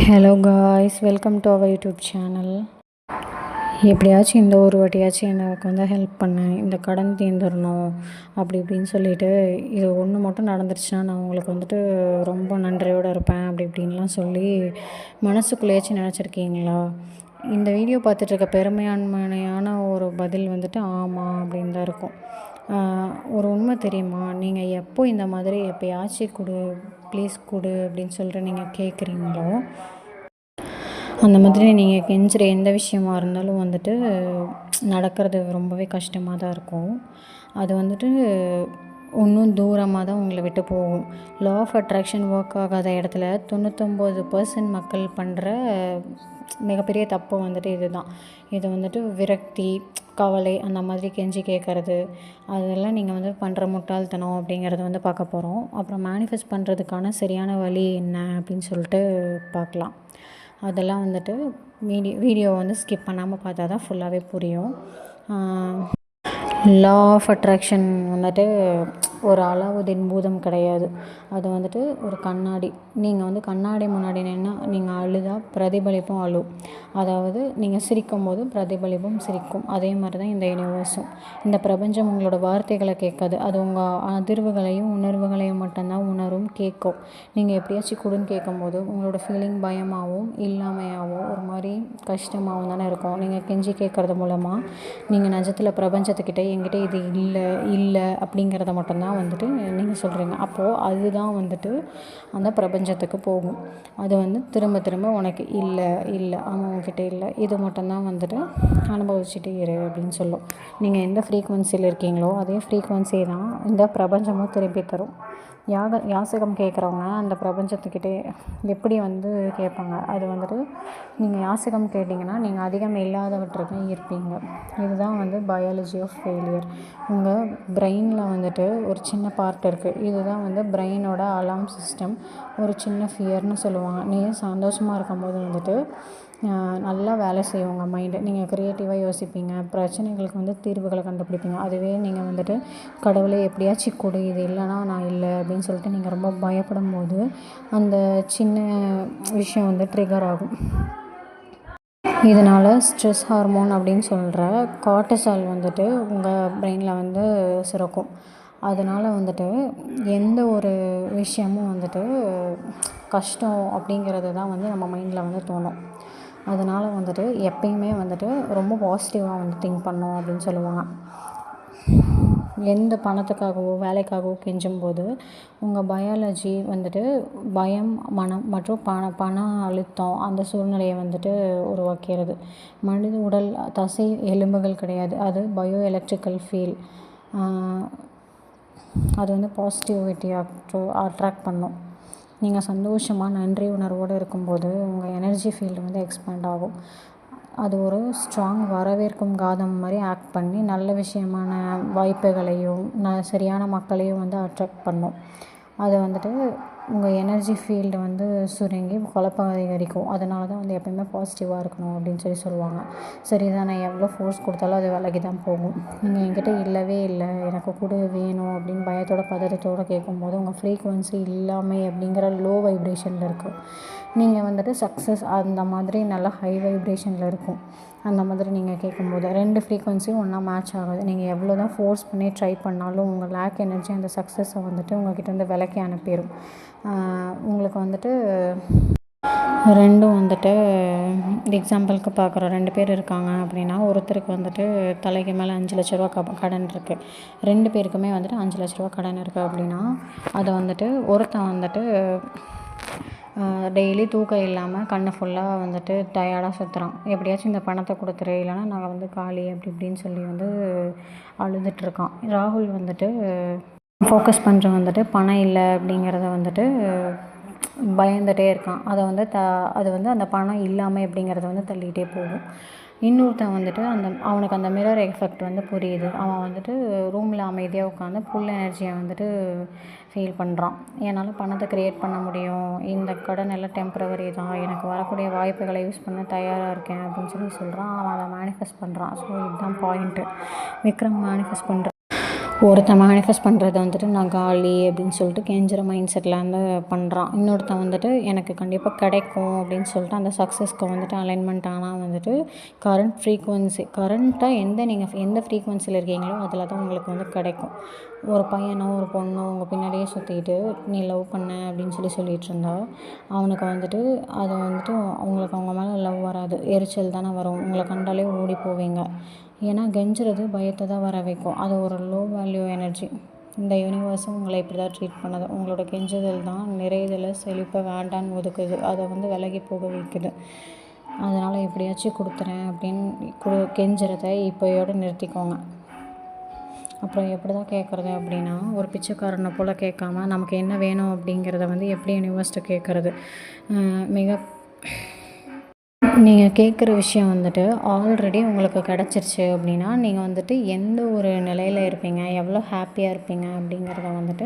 Hello guys, welcome to our YouTube channel. எப்படியாச்சும் இந்த ஒரு வாட்டியாச்சும் எனக்கு வந்து ஹெல்ப் பண்ணேன், இந்த கடன் தீர்ந்துடணும் அப்படி இப்படின்னு சொல்லிட்டு, இது ஒன்று மட்டும் நடந்துருச்சுன்னா நான் உங்களுக்கு வந்துட்டு ரொம்ப நன்றியோடு இருப்பேன் அப்படி இப்படின்லாம் சொல்லி மனசுக்குள்ளேயாச்சும் நினச்சிருக்கீங்களா? இந்த வீடியோ பார்த்துட்ருக்க பெருமையான ஒரு பதில் வந்துட்டு ஆமாம் அப்படின்னு தான் இருக்கும். ஒரு உண்மை தெரியுமா? நீங்கள் எப்போ இந்த மாதிரி எப்போயாச்சும் கொடு, ப்ளீஸ் கொடு அப்படின்னு சொல்லிட்டு நீங்கள் கேட்குறீங்களோ, அந்த மாதிரி நீங்கள் கெஞ்சுற எந்த விஷயமா இருந்தாலும் வந்துட்டு நடக்கிறது ரொம்பவே கஷ்டமாக தான் இருக்கும். அது வந்துட்டு இன்னும் தூரமாக தான் உங்களை விட்டு போகும். லா ஆஃப் அட்ராக்ஷன் ஒர்க் ஆகாத இடத்துல 99% மக்கள் பண்ணுற மிகப்பெரிய தப்பு வந்துட்டு இதுதான். இது வந்துட்டு விரக்தி, கவலை அந்த மாதிரி கெஞ்சி கேட்குறது, அதெல்லாம் நீங்கள் வந்து பண்ணுற முட்டாள்தனம் அப்படிங்கிறத வந்து பார்க்க போகிறோம். அப்புறம் மேனிஃபெஸ்ட் பண்ணுறதுக்கான சரியான வழி என்ன அப்படின்னு சொல்லிட்டு பார்க்கலாம். அதெல்லாம் வந்துட்டு வீடியோ வந்து ஸ்கிப் பண்ணாமல் பார்த்தா தான் ஃபுல்லாகவே புரியும். லா ஆஃப் அட்ராக்ஷன் வந்துட்டு ஒரு அலாவுதீன் பூதம் கிடையாது. அது வந்துட்டு ஒரு கண்ணாடி. நீங்கள் வந்து கண்ணாடி முன்னாடி நின்னா நீங்கள் அழுதா பிரதிபலிப்பும் அழும். அதாவது நீங்கள் சிரிக்கும் போது பிரதிபலிப்பும் சிரிக்கும். அதே மாதிரி தான் இந்த யூனிவர்ஸும். இந்த பிரபஞ்சம் உங்களோட வார்த்தைகளை கேட்காது. அது உங்கள் அதிர்வுகளையும் உணர்வுகளையும் மட்டும்தான் உணரும், கேட்கும். நீங்கள் எப்படியாச்சும் கொடுன்னு கேட்கும்போது உங்களோட ஃபீலிங் பயமாகவும் இல்லாமையாகவும் ஒரு மாதிரி கஷ்டமாகவும் தானே இருக்கும். நீங்கள் கெஞ்சி கேட்குறது மூலமாக நீங்கள் நிஜத்தில் பிரபஞ்சத்துக்கிட்ட என்கிட்ட இது இல்லை அப்படிங்கிறத மட்டும்தான் வந்துட்டு நீங்கள் சொல்கிறீங்க. அப்போது அதுதான் வந்துட்டு அந்த பிரபஞ்சத்துக்கு போகும். அது வந்து திரும்ப திரும்ப உனக்கு இல்லை அவன் உங்ககிட்ட இல்லை, இது மட்டும்தான் வந்துட்டு அனுபவிச்சுட்டு இரு அப்படின்னு சொல்லும். நீங்கள் எந்த ஃப்ரீக்குவென்சியில் இருக்கீங்களோ அதே ஃப்ரீக்குவென்சி தான் இந்த பிரபஞ்சமும் திருப்பி தரும். யாசகம் கேட்குறவங்க அந்த பிரபஞ்சத்துக்கிட்டே எப்படி வந்து கேட்பாங்க? அது வந்துட்டு நீங்கள் யாசகம் கேட்டிங்கன்னா நீங்கள் அதிகம் இல்லாதவற்றுக்கு இருப்பீங்க. இதுதான் வந்து பயாலஜி ஆஃப் ஃபெயிலியர். உங்கள் பிரெயினில் வந்துட்டு ஒரு சின்ன பார்ட் இருக்குது. இதுதான் வந்து பிரெயினோட அலார்ம் சிஸ்டம். ஒரு சின்ன ஃபியர்னு சொல்லுவாங்க. நீங்கள் சந்தோஷமாக இருக்கும்போது வந்துட்டு நல்லா வேலை செய்யும் உங்கள் மைண்டு. நீங்கள் க்ரியேட்டிவாக யோசிப்பீங்க, பிரச்சனைகளுக்கு வந்து தீர்வுகளை கண்டுபிடிப்பீங்க. அதுவே நீங்கள் வந்துட்டு கடவுளை எப்படியாச்சும் கொடு, இது இல்லைனா நான் இல்லை அப்படின்னு சொல்லிட்டு நீங்கள் ரொம்ப பயப்படும் போது அந்த சின்ன விஷயம் வந்து ட்ரிகர் ஆகும். இதனால் ஸ்ட்ரெஸ் ஹார்மோன் அப்படின்னு சொல்கிற கார்டிசால் வந்துட்டு உங்கள் பிரெயினில் வந்து சுரக்கும். அதனால் வந்துட்டு எந்த ஒரு விஷயமும் வந்துட்டு கஷ்டம் அப்படிங்கிறது தான் வந்து நம்ம மைண்டில் வந்து தோணும். அதனால் வந்துட்டு எப்பயுமே வந்துட்டு ரொம்ப பாசிட்டிவாக வந்து திங்க் பண்ணோம் அப்படின்னு சொல்லுவாங்க. எந்த பணத்துக்காகவோ வேலைக்காகவோ கெஞ்சும்போது உங்கள் பயாலஜி வந்துட்டு பயம், மனம் மற்றும் பண அழுத்தம் அந்த சூழ்நிலையை வந்துட்டு உருவாக்கிறது. மனித உடல் தசை எலும்புகள் கிடையாது, அது பயோ எலக்ட்ரிக்கல் ஃபீல். அது வந்து பாசிட்டிவிட்டியை அட்ராக்ட் பண்ணும். நீங்கள் சந்தோஷமாக நன்றி உணர்வோடு இருக்கும்போது உங்கள் எனர்ஜி ஃபீல்டு வந்து எக்ஸ்பேண்ட் ஆகும். அது ஒரு ஸ்ட்ராங் வரவேற்கும் காதம் மாதிரி ஆக்ட் பண்ணி நல்ல விஷயமான வாய்ப்புகளையும் சரியான மக்களையும் வந்து அட்ராக்ட் பண்ணும். அது வந்துட்டு உங்கள் எனர்ஜி ஃபீல்டு வந்து சுருங்கி குழப்பம் அதிகரிக்கும். அதனால தான் வந்து எப்போயுமே பாசிட்டிவாக இருக்கணும் அப்படின்னு சொல்லுவாங்க. சரி தான், நான் எவ்வளோ ஃபோர்ஸ் கொடுத்தாலும் அது விலகி தான் போகும். நீங்கள் என்கிட்ட இல்லவே இல்லை, எனக்கு கூட வேணும் அப்படின்னு பயத்தோட பதட்டத்தோடு கேட்கும்போது உங்கள் ஃப்ரீக்குவென்சி இல்லாமல் அப்படிங்கிற லோ வைப்ரேஷனில் இருக்கும். நீங்கள் வந்துட்டு சக்ஸஸ் அந்த மாதிரி நல்லா ஹை வைப்ரேஷனில் இருக்கும். அந்த மாதிரி நீங்கள் கேட்கும்போது 2 ஃப்ரீக்குவென்சியும் ஒன்றா மேட்ச் ஆகாது. நீங்கள் எவ்வளோ தான் ஃபோர்ஸ் பண்ணி ட்ரை பண்ணாலும் உங்கள் லேக் எனர்ஜி அந்த சக்ஸஸை வந்துட்டு உங்கள்கிட்ட விலக்கி அனுப்பிடும். உங்களுக்கு வந்துட்டு ரெண்டும் வந்துட்டு எக்ஸாம்பிளுக்கு பார்க்குறோம். 2 பேர் இருக்காங்க அப்படின்னா ஒருத்தருக்கு வந்துட்டு தலைக்கு மேலே 5 லட்ச ரூபா கடன் இருக்குது. 2 பேருக்குமே வந்துட்டு 5 லட்ச ரூபா கடன் இருக்குது அப்படின்னா அதை வந்துட்டு ஒருத்தன் வந்துட்டு டெய்லி தூக்கம் இல்லாமல் கண்ணை ஃபுல்லாக வந்துட்டு டயர்டாக சுற்றுறான். எப்படியாச்சும் இந்த பணத்தை கொடுத்துரு, இல்லைனா நாங்கள் வந்து காலி அப்படி இப்படின்னு சொல்லி வந்து அழுதுட்ருக்கான். ராகுல் வந்துட்டு ஃபோக்கஸ் பண்ணுற வந்துட்டு பணம் இல்லை அப்படிங்கிறத வந்துட்டு பயந்துகிட்டே இருக்கான். அது வந்து அந்த பணம் இல்லாமல் எப்படிங்கிறத வந்து தள்ளிகிட்டே போகும். இன்னொருத்தன் வந்துட்டு அவனுக்கு அந்த மிரர் எஃபெக்ட் வந்து புரியுது. அவன் வந்துட்டு ரூமில் அமைதியாக உட்காந்து ஃபுல் எனர்ஜியை வந்துட்டு ஃபீல் பண்ணுறான். என்னால் பணத்தை க்ரியேட் பண்ண முடியும், இந்த கடன் எல்லாம் டெம்ப்ரவரி தான், எனக்கு வரக்கூடிய வாய்ப்புகளை யூஸ் பண்ண தயாராக இருக்கேன் அப்படின்னு சொல்கிறான். அவன் அதை மேனிஃபெஸ்ட் பண்ணுறான். ஸோ இதுதான் பாயிண்ட்டு. விக்ரம் மேனிஃபெஸ்ட் பண்ணுறான். ஒருத்தன் மேனிஃபெஸ்ட் பண்ணுறது வந்துட்டு நான் காலி அப்படின்னு சொல்லிட்டு கெஞ்சுற மைண்ட் செட்டில் வந்து பண்ணுறான். இன்னொருத்தன் வந்துட்டு எனக்கு கண்டிப்பாக கிடைக்கும் அப்படின்னு சொல்லிட்டு அந்த சக்ஸஸ்க்கு வந்துட்டு அலைன்மெண்ட் ஆனால் வந்துட்டு கரண்ட்டாக நீங்கள் எந்த ஃப்ரீக்வன்சியில் இருக்கீங்களோ அதில் தான் உங்களுக்கு வந்து கிடைக்கும். ஒரு பையனோ ஒரு பொண்ணோ உங்கள் பின்னாடியே சுற்றிக்கிட்டு நீ லவ் பண்ண அப்படின்னு சொல்லிட்டு இருந்தா அவனுக்கு வந்துட்டு அது வந்துட்டு அவங்களுக்கு அவங்க மேலே லவ் வராது, எரிச்சல் தானே வரும். உங்களை கண்டாலே ஓடி போவீங்க. ஏன்னா கெஞ்சுறது பயத்தை தான் வர வைக்கும். அது ஒரு லோ வேல்யூ எனர்ஜி. இந்த யூனிவர்ஸும் உங்களை இப்படி தான் ட்ரீட் பண்ணுது. உங்களோட கெஞ்சுதல் தான் நிறைதலை செழிப்பை வேண்டான்னு ஒதுக்குது, அதை வந்து விலகி போக வைக்குது. அதனால் எப்படியாச்சும் கொடுத்துறேன் அப்படின்னு கெஞ்சுறத இப்போயோடு நிறுத்திக்கோங்க. அப்புறம் எப்படி தான் கேட்குறது அப்படின்னா, ஒரு பிச்சைக்காரனை போல் கேட்காம நமக்கு என்ன வேணும் அப்படிங்கிறத வந்து எப்படி யூனிவர்ஸ்ட்டு கேட்குறது. நீங்கள் கேட்குற விஷயம் வந்துட்டு ஆல்ரெடி உங்களுக்கு கிடச்சிருச்சு அப்படின்னா நீங்கள் வந்துட்டு எந்த ஒரு நிலையில் இருப்பீங்க, எவ்வளோ ஹாப்பியாக இருப்பீங்க அப்படிங்கிறத வந்துட்டு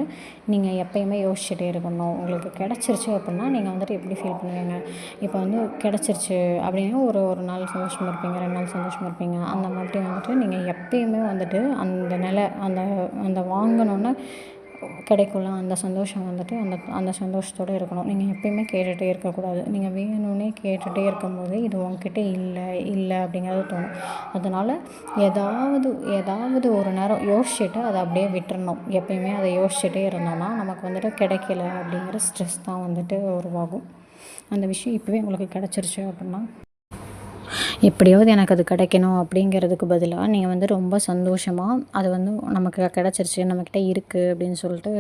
நீங்கள் எப்பயுமே யோசிச்சுட்டே இருக்கணும். உங்களுக்கு கிடச்சிருச்சு அப்படின்னா நீங்கள் வந்துட்டு எப்படி ஃபீல் பண்ணுவீங்க? இப்போ வந்து கிடச்சிருச்சு அப்படின்னா ஒரு நாள் சந்தோஷமாக இருப்பீங்க, 2 நாள் சந்தோஷமாக இருப்பீங்க. அந்த மாதிரி வந்துட்டு நீங்கள் எப்பயுமே வந்துட்டு அந்த நிலை அந்த வாங்கணுன்னா கிடைக்கும்ல அந்த சந்தோஷம் வந்துட்டு அந்த சந்தோஷத்தோடு இருக்கணும். நீங்கள் எப்பயுமே கேட்டுகிட்டே இருக்கக்கூடாது. நீங்கள் வேணும்னே கேட்டுகிட்டே இருக்கும்போது இது உங்ககிட்ட இல்லை அப்படிங்கிறது தோணும். அதனால் ஏதாவது ஒரு நேரம் யோசிச்சுட்டு அதை அப்படியே விட்டுறணும். எப்பயுமே அதை யோசிச்சுட்டே இருந்தோம்னா நமக்கு வந்துட்டு கிடைக்கல அப்படிங்கிற ஸ்ட்ரெஸ் தான் வந்துட்டு உருவாகும். அந்த விஷயம் இப்போவே உங்களுக்கு கிடச்சிருச்சு அப்படின்னா எப்படியாவது எனக்கு அது கிடைக்கணும் அப்படிங்கிறதுக்கு பதிலாக நீங்கள் வந்து ரொம்ப சந்தோஷமாக அது வந்து நமக்கு கிடச்சிருச்சு, நம்மக்கிட்ட இருக்குது அப்படின்னு சொல்லிட்டு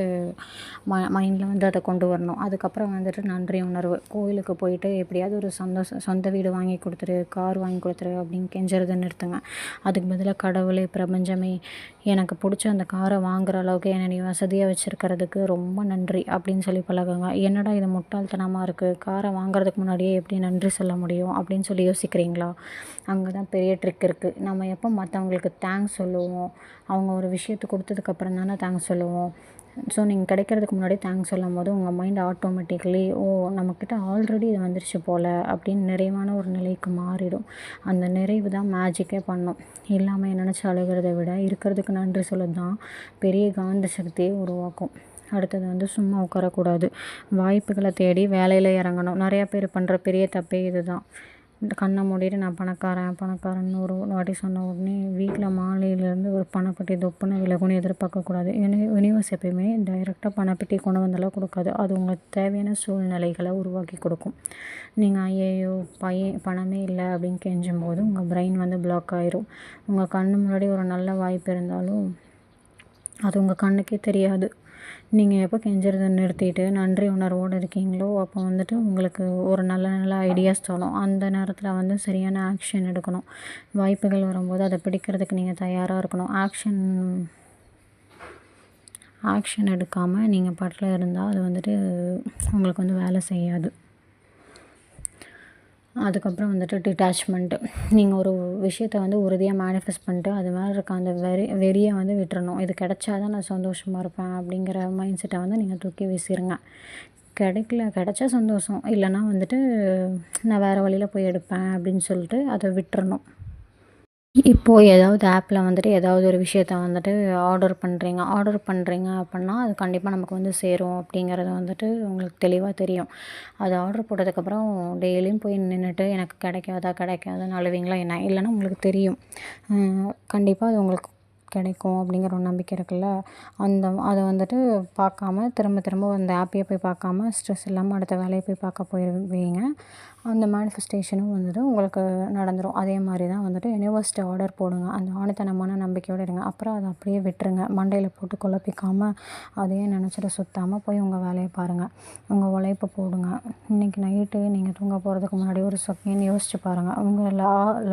மைண்டில் வந்து அதை கொண்டு வரணும். அதுக்கப்புறம் வந்துட்டு நன்றி உணர்வு. கோயிலுக்கு போயிட்டு எப்படியாவது ஒரு சொந்த வீடு வாங்கி கொடுத்துரு, கார் வாங்கி கொடுத்துரு அப்படின்னு கெஞ்சுறதை நிறுத்துங்க. அதுக்கு பதிலாக கடவுளே, பிரபஞ்சமே, எனக்கு பிடிச்ச அந்த காரை வாங்குகிற அளவுக்கு என்னை நீ வசதியாக வச்சுருக்கிறதுக்கு ரொம்ப நன்றி அப்படின்னு சொல்லி பழகுங்க. என்னடா இது முட்டாள்தனமாக இருக்குது, காரை வாங்குறதுக்கு முன்னாடியே எப்படி நன்றி சொல்ல முடியும் அப்படின்னு சொல்லி யோசிக்கிறீங்களா? அங்கே தான் பெரிய ட்ரிக் இருக்குது. நம்ம எப்போ மற்றவங்களுக்கு தேங்க்ஸ் சொல்லுவோம், அவங்க ஒரு விஷயத்தை கொடுத்ததுக்கப்புறம் தானே தேங்க்ஸ் சொல்லுவோம். ஸோ நீங்கள் கிடைக்கிறதுக்கு முன்னாடி தேங்க்ஸ் சொல்லும் போது உங்கள் மைண்ட் ஆட்டோமேட்டிக்கலி நம்மக்கிட்ட ஆல்ரெடி இது வந்துருச்சு போல் அப்படின்னு நிறைவான ஒரு நிலைக்கு மாறிடும். அந்த நிறைவு தான் மேஜிக்கே பண்ணும். இல்லாமல் நினச்சி அழுகிறத விட இருக்கிறதுக்கு நன்றி சொல்ல தான் பெரிய காந்த சக்தியை உருவாக்கும். அடுத்தது வந்து சும்மா உட்காரக்கூடாது, வாய்ப்புகளை தேடி வேலையில் இறங்கணும். நிறையா பேர் பண்ணுற பெரிய தப்பே இது தான். இந்த கண்ணை மூடிட்டு நான் பணக்காரன்னு ஒரு வாட்டி சொன்ன உடனே வீட்டில் மாலையிலேருந்து ஒரு பணப்பெட்டி தொப்புன்னு விலகுன்னு எதிர்பார்க்கக்கூடாது. யூனிவர்ஸ் எப்பயுமே டைரெக்டாக பணப்பெட்டி கொண்டு வந்தாலும் கொடுக்காது. அது உங்களுக்கு தேவையான சூழ்நிலைகளை உருவாக்கி கொடுக்கும். நீங்கள் ஐயையோ பணமே இல்லை அப்படின்னு கெஞ்சும் போது உங்கள் பிரெயின் வந்து பிளாக் ஆயிரும். உங்கள் கண்ணு முன்னாடி ஒரு நல்ல வாய்ப்பு இருந்தாலும் அது உங்கள் கண்ணுக்கே தெரியாது. நீங்கள் எப்போ கெஞ்சுறதை நிறுத்திட்டு நன்றி உணர்வோடு இருக்கீங்களோ அப்போ வந்துட்டு உங்களுக்கு ஒரு நல்ல ஐடியாஸ் தோணும். அந்த நேரத்தில் வந்து சரியான ஆக்ஷன் எடுக்கணும். வாய்ப்புகள் வரும்போது அதை பிடிக்கிறதுக்கு நீங்கள் தயாராக இருக்கணும். ஆக்ஷன் எடுக்காமல் நீங்கள் பாட்டில் இருந்தால் அது வந்துட்டு உங்களுக்கு வந்து வேலை செய்யாது. அதுக்கப்புறம் வந்துட்டு டிட்டாச்மெண்ட்டு. நீங்கள் ஒரு விஷயத்தை வந்து உறுதியாக மேனிஃபெஸ்ட் பண்ணிட்டு அது மேலே இருக்க அந்த வெறியை வந்து விட்டுறணும். இது கிடைச்சா தான் நான் சந்தோஷமாக இருப்பேன் அப்படிங்கிற மைண்ட் செட்டை வந்து நீங்கள் தூக்கி வீசிடுங்க. கிடைச்சா சந்தோஷம், இல்லைன்னா வந்துட்டு நான் வேறு வழியில் போய் எடுப்பேன் அப்படின்னு சொல்லிட்டு அதை விட்டுறணும். இப்போது ஏதாவது ஆப்பில் வந்துட்டு ஏதாவது ஒரு விஷயத்த வந்துட்டு ஆர்டர் பண்ணுறீங்க அப்படின்னா அது கண்டிப்பாக நமக்கு வந்து சேரும் அப்படிங்கிறது வந்துட்டு உங்களுக்கு தெளிவாக தெரியும். அது ஆர்டர் போட்டதுக்கப்புறம் டெய்லியும் போய் நின்றுட்டு எனக்கு கிடைக்காதான்னு அழுவீங்களா என்ன? இல்லைன்னா உங்களுக்கு தெரியும் கண்டிப்பாக அது உங்களுக்கு கிடைக்கும் அப்படிங்கிற ஒரு நம்பிக்கை இருக்குல்ல. அதை வந்துட்டு பார்க்காம திரும்ப அந்த ஆப்பையே போய் பார்க்காம ஸ்ட்ரெஸ் இல்லாமல் அடுத்த வேலையை போய் பார்க்க போயிருவீங்க. அந்த மேனிஃபெஸ்டேஷனும் வந்துட்டு உங்களுக்கு நடந்துடும். அதே மாதிரி தான் வந்துட்டு யூனிவர்ஸ்ட்ட ஆர்டர் போடுங்க. அந்த ஆணித்தனமான நம்பிக்கையோடு இருங்க. அப்புறம் அதை அப்படியே விட்டுருங்க. மண்டையில் போட்டு குழப்பிக்காமல் அதையே நினச்சிட்டு சுற்றாமல் போய் உங்கள் வேலையை பாருங்கள். உங்கள் உழைப்பை போடுங்க. இன்றைக்கி நைட்டு நீங்கள் தூங்க போகிறதுக்கு முன்னாடி ஒரு செகண்ட் யோசிச்சு பாருங்கள். உங்கள்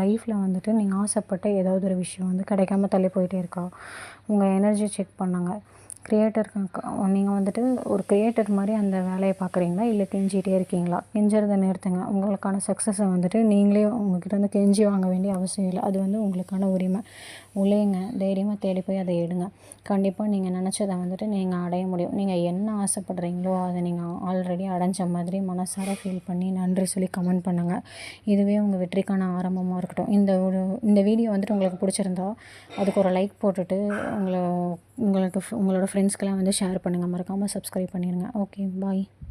லைஃப்பில் வந்துட்டு நீங்கள் ஆசைப்பட்ட ஏதாவது ஒரு விஷயம் வந்து கிடைக்காம தள்ளி போயிட்டே இருக்கா? உங்கள் எனர்ஜி செக் பண்ணுங்கள். நீங்கள் வந்துட்டு ஒரு கிரியேட்டர் மாதிரி அந்த வேலையை பார்க்குறீங்களா, இல்லை கெஞ்சிகிட்டே இருக்கீங்களா? கெஞ்சுறத நிறுத்துங்க. உங்களுக்கான சக்ஸஸை வந்துட்டு நீங்களே உங்ககிட்ட வந்து கெஞ்சி வாங்க வேண்டிய அவசியம் இல்லை. அது வந்து உங்களுக்கான உரிமை. உழையுங்க, தைரியமாக தேடி போய் அதை எடுங்க. கண்டிப்பாக நீங்கள் நினச்சதை வந்துட்டு நீங்கள் அடைய முடியும். நீங்கள் என்ன ஆசைப்படுறீங்களோ அதை நீங்கள் ஆல்ரெடி அடைஞ்ச மாதிரி மனசார ஃபீல் பண்ணி நன்றி சொல்லி கமெண்ட் பண்ணுங்கள். இதுவே உங்கள் வெற்றிக்கான ஆரம்பமாக இருக்கட்டும். இந்த வீடியோ வந்துட்டு உங்களுக்கு பிடிச்சிருந்தா அதுக்கு ஒரு லைக் போட்டுட்டு உங்களோட ஃப்ரெண்ட்ஸ்க்கெல்லாம் வந்து ஷேர் பண்ணுங்கள். மறக்காமல் சப்ஸ்கிரைப் பண்ணிடுங்க. ஓகே, பாய்.